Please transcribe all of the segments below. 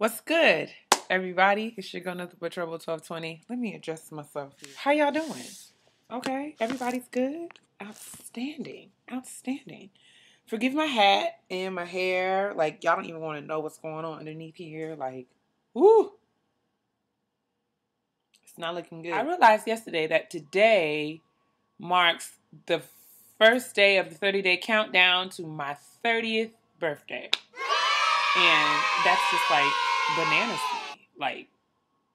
What's good, everybody? It's your girl, Nothing But Trouble 1220. Let me adjust myself here. How y'all doing? Okay, everybody's good? Outstanding. Outstanding. Forgive my hat and my hair. Like, y'all don't even want to know what's going on underneath here. Like, woo! It's not looking good. I realized yesterday that today marks the first day of the 30-day countdown to my 30th birthday. And that's just like bananas to me. Like,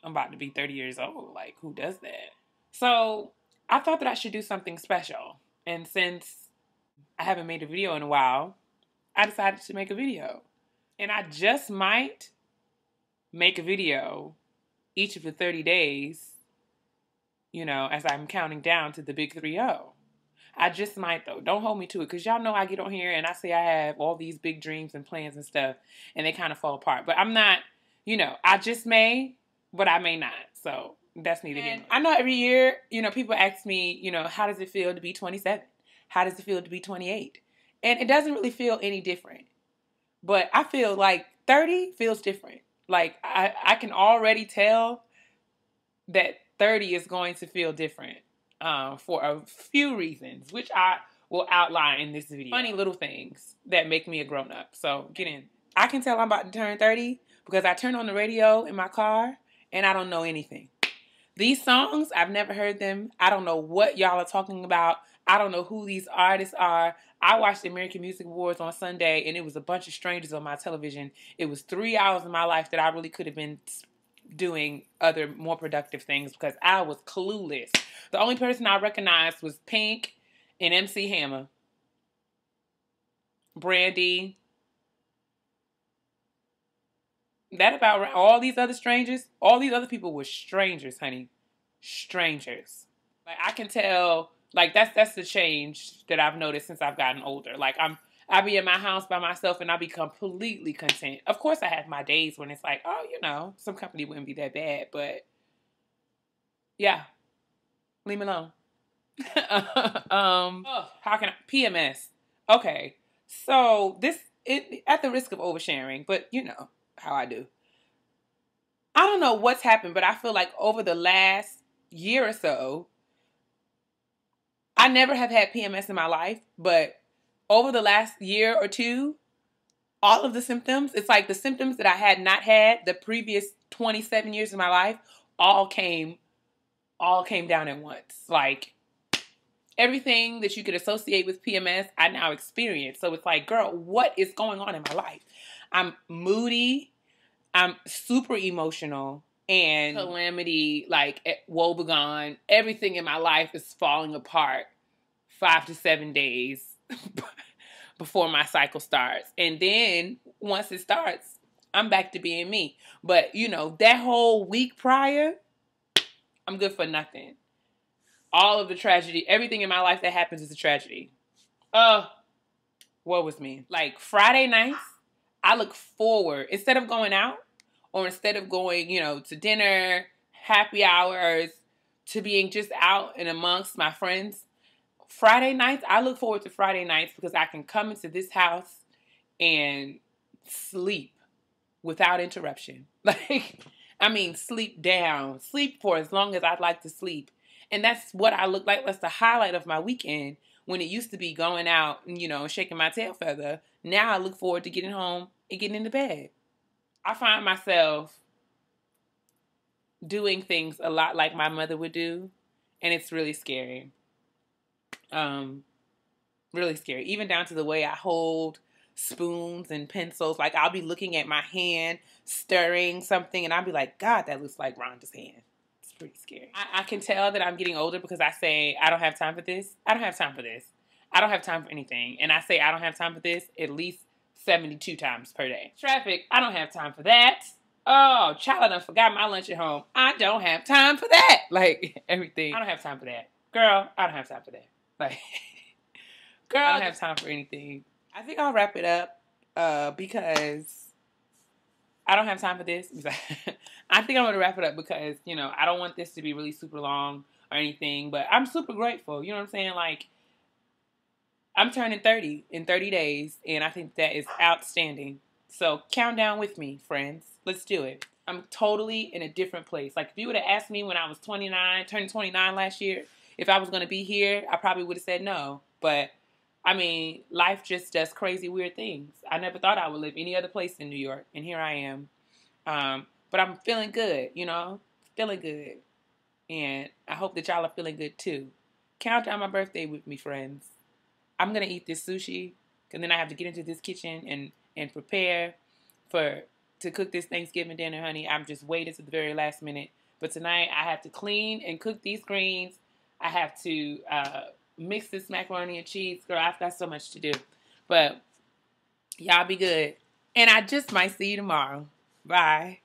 I'm about to be 30 years old. Like, who does that? So I thought that I should do something special. And since I haven't made a video in a while, I decided to make a video. And I just might make a video each of the 30 days, you know, as I'm counting down to the big 3-0. I just might, though. Don't hold me to it, because y'all know I get on here and I say I have all these big dreams and plans and stuff, and they kind of fall apart. But I'm not, you know, I just may, but I may not. So that's neither here nor there. I know every year, you know, people ask me, you know, how does it feel to be 27? How does it feel to be 28? And it doesn't really feel any different. But I feel like 30 feels different. Like, I can already tell that 30 is going to feel different. For a few reasons, which I will outline in this video. Funny little things that make me a grown-up. So get in. I can tell I'm about to turn 30 because I turn on the radio in my car and I don't know anything. These songs, I've never heard them. I don't know what y'all are talking about. I don't know who these artists are. I watched the American Music Awards on Sunday and it was a bunch of strangers on my television. It was 3 hours of my life that I really could have been doing other more productive things because I was clueless. The only person I recognized was Pink and MC Hammer. Brandy. That about right. All these other strangers, all these other people were strangers, honey. Strangers. Like, I can tell, like, that's the change that I've noticed since I've gotten older. Like, I be in my house by myself and I be completely content. Of course, I have my days when it's like, oh, you know, some company wouldn't be that bad, but yeah, leave me alone. How can I? PMS. Okay, so at the risk of oversharing, but you know how I do. I don't know what's happened, but I feel like over the last year or so, I never have had PMS in my life, but over the last year or two, all of the symptoms, it's like the symptoms that I had not had the previous 27 years of my life, all came down at once. Like, everything that you could associate with PMS, I now experience. So it's like, girl, what is going on in my life? I'm moody. I'm super emotional. And calamity, like, woebegone. Everything in my life is falling apart 5 to 7 days before my cycle starts. And then once it starts, I'm back to being me. But, you know, that whole week prior, I'm good for nothing. All of the tragedy, everything in my life that happens is a tragedy. What was me? Like, Friday nights, I look forward, instead of going out, or instead of going, you know, to dinner, happy hours, to being just out and amongst my friends, Friday nights, I look forward to Friday nights because I can come into this house and sleep without interruption. Like, I mean, sleep down. Sleep for as long as I'd like to sleep. And that's what I look like. That's the highlight of my weekend. When it used to be going out and, you know, shaking my tail feather. Now I look forward to getting home and getting into bed. I find myself doing things a lot like my mother would do. And it's really scary. Really scary. Even down to the way I hold spoons and pencils. Like, I'll be looking at my hand, stirring something, and I'll be like, God, that looks like Rhonda's hand. It's pretty scary. I can tell that I'm getting older because I say, I don't have time for this. I don't have time for this. I don't have time for anything. And I say, I don't have time for this at least 72 times per day. Traffic, I don't have time for that. Oh, child, I done forgot my lunch at home. I don't have time for that. Like, everything. I don't have time for that. Girl, I don't have time for that. Like, girl, I don't have time for anything. I think I'll wrap it up because I don't have time for this. I think I'm going to wrap it up because, you know, I don't want this to be really super long or anything, but I'm super grateful. You know what I'm saying? Like, I'm turning 30 in 30 days, and I think that is outstanding. So count down with me, friends. Let's do it. I'm totally in a different place. Like, if you would have asked me when I was 29, turning 29 last year, if I was going to be here, I probably would have said no. But, I mean, life just does crazy, weird things. I never thought I would live any other place in New York, and here I am. But I'm feeling good, you know, feeling good. And I hope that y'all are feeling good, too. Count down my birthday with me, friends. I'm going to eat this sushi, and then I have to get into this kitchen and prepare to cook this Thanksgiving dinner, honey. I'm just waiting to the very last minute. But tonight I have to clean and cook these greens. I have to mix this macaroni and cheese. Girl, I've got so much to do. But y'all be good. And I just might see you tomorrow. Bye.